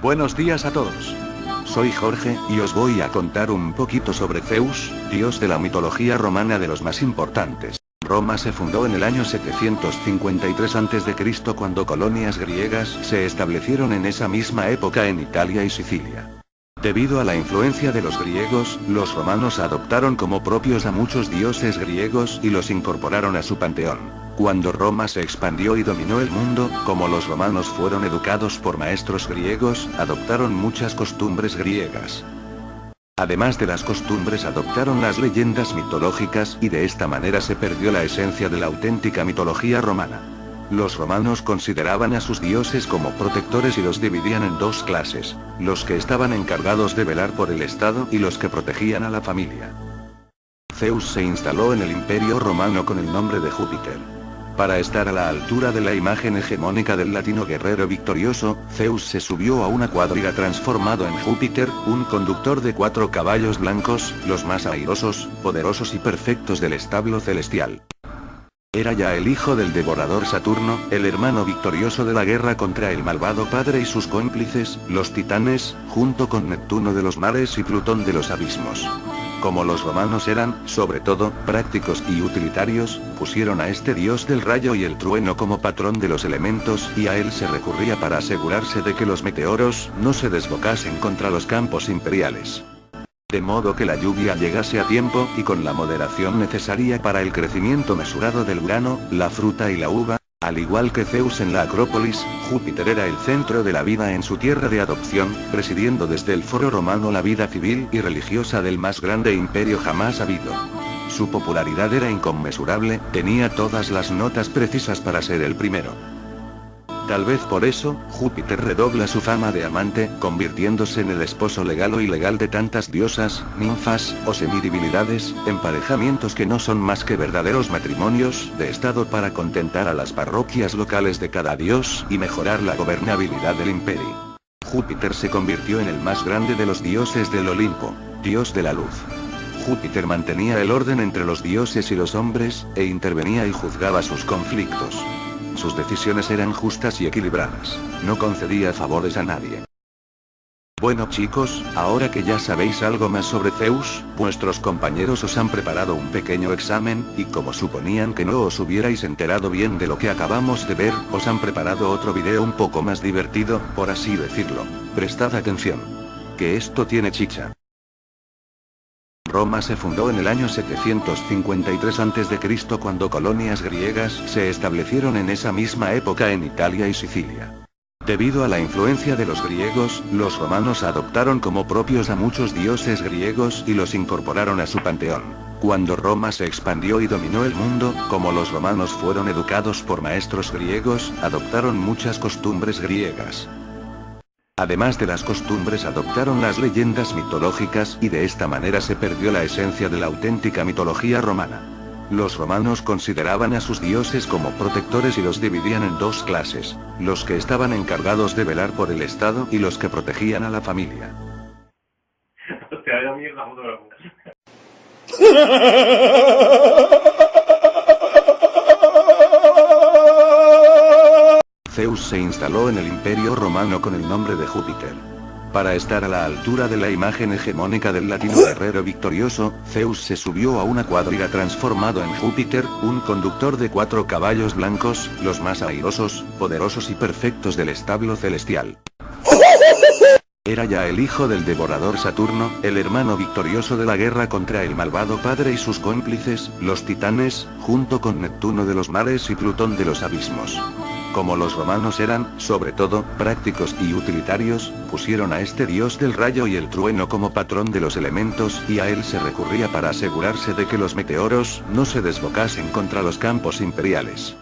Buenos días a todos. Soy Jorge, y os voy a contar un poquito sobre Zeus, dios de la mitología romana de los más importantes. Roma se fundó en el año 753 a.C. cuando colonias griegas se establecieron en esa misma época en Italia y Sicilia. Debido a la influencia de los griegos, los romanos adoptaron como propios a muchos dioses griegos y los incorporaron a su panteón. Cuando Roma se expandió y dominó el mundo, como los romanos fueron educados por maestros griegos, adoptaron muchas costumbres griegas. Además de las costumbres, adoptaron las leyendas mitológicas y de esta manera se perdió la esencia de la auténtica mitología romana. Los romanos consideraban a sus dioses como protectores y los dividían en dos clases: los que estaban encargados de velar por el Estado y los que protegían a la familia. Zeus se instaló en el Imperio Romano con el nombre de Júpiter. Para estar a la altura de la imagen hegemónica del latino guerrero victorioso, Zeus se subió a una cuadriga transformado en Júpiter, un conductor de 4 caballos blancos, los más airosos, poderosos y perfectos del establo celestial. Era ya el hijo del devorador Saturno, el hermano victorioso de la guerra contra el malvado padre y sus cómplices, los titanes, junto con Neptuno de los mares y Plutón de los abismos. Como los romanos eran, sobre todo, prácticos y utilitarios, pusieron a este dios del rayo y el trueno como patrón de los elementos y a él se recurría para asegurarse de que los meteoros no se desbocasen contra los campos imperiales. De modo que la lluvia llegase a tiempo y con la moderación necesaria para el crecimiento mesurado del grano, la fruta y la uva. Al igual que Zeus en la Acrópolis, Júpiter era el centro de la vida en su tierra de adopción, presidiendo desde el foro romano la vida civil y religiosa del más grande imperio jamás habido. Su popularidad era inconmensurable, tenía todas las notas precisas para ser el primero. Tal vez por eso, Júpiter redobla su fama de amante, convirtiéndose en el esposo legal o ilegal de tantas diosas, ninfas, o semidivinidades, emparejamientos que no son más que verdaderos matrimonios de estado para contentar a las parroquias locales de cada dios y mejorar la gobernabilidad del imperio. Júpiter se convirtió en el más grande de los dioses del Olimpo, dios de la luz. Júpiter mantenía el orden entre los dioses y los hombres, e intervenía y juzgaba sus conflictos. Sus decisiones eran justas y equilibradas, no concedía favores a nadie. Bueno chicos, ahora que ya sabéis algo más sobre Zeus, vuestros compañeros os han preparado un pequeño examen, y como suponían que no os hubierais enterado bien de lo que acabamos de ver, os han preparado otro video un poco más divertido, por así decirlo. Prestad atención. Que esto tiene chicha. Roma se fundó en el año 753 a.C. cuando colonias griegas se establecieron en esa misma época en Italia y Sicilia. Debido a la influencia de los griegos, los romanos adoptaron como propios a muchos dioses griegos y los incorporaron a su panteón. Cuando Roma se expandió y dominó el mundo, como los romanos fueron educados por maestros griegos, adoptaron muchas costumbres griegas. Además de las costumbres, adoptaron las leyendas mitológicas y de esta manera se perdió la esencia de la auténtica mitología romana. Los romanos consideraban a sus dioses como protectores y los dividían en dos clases: los que estaban encargados de velar por el Estado y los que protegían a la familia. Zeus se instaló en el Imperio Romano con el nombre de Júpiter. Para estar a la altura de la imagen hegemónica del latino guerrero victorioso, Zeus se subió a una cuadriga transformado en Júpiter, un conductor de 4 caballos blancos, los más airosos, poderosos y perfectos del establo celestial. Era ya el hijo del devorador Saturno, el hermano victorioso de la guerra contra el malvado padre y sus cómplices, los titanes, junto con Neptuno de los mares y Plutón de los abismos. Como los romanos eran, sobre todo, prácticos y utilitarios, pusieron a este dios del rayo y el trueno como patrón de los elementos y a él se recurría para asegurarse de que los meteoros no se desbocasen contra los campos imperiales.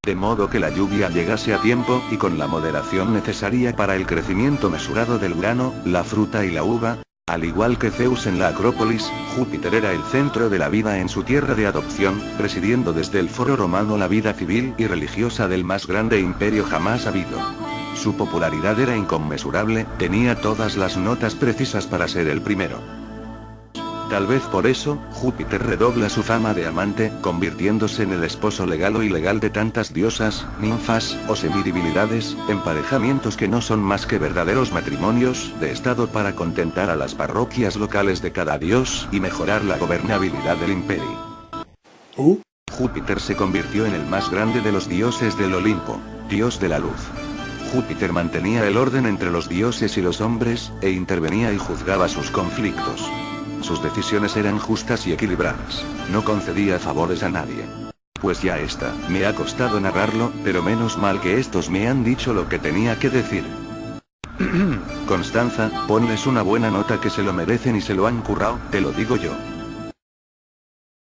De modo que la lluvia llegase a tiempo y con la moderación necesaria para el crecimiento mesurado del grano, la fruta y la uva. Al igual que Zeus en la Acrópolis, Júpiter era el centro de la vida en su tierra de adopción, presidiendo desde el foro romano la vida civil y religiosa del más grande imperio jamás habido. Su popularidad era inconmensurable, tenía todas las notas precisas para ser el primero. Tal vez por eso, Júpiter redobla su fama de amante, convirtiéndose en el esposo legal o ilegal de tantas diosas, ninfas, o semidivinidades, emparejamientos que no son más que verdaderos matrimonios de estado para contentar a las parroquias locales de cada dios y mejorar la gobernabilidad del imperio. Júpiter se convirtió en el más grande de los dioses del Olimpo, dios de la luz. Júpiter mantenía el orden entre los dioses y los hombres, e intervenía y juzgaba sus conflictos. Sus decisiones eran justas y equilibradas. No concedía favores a nadie. Pues ya está, me ha costado narrarlo, pero menos mal que estos me han dicho lo que tenía que decir. Constanza, ponles una buena nota que se lo merecen y se lo han currao, te lo digo yo.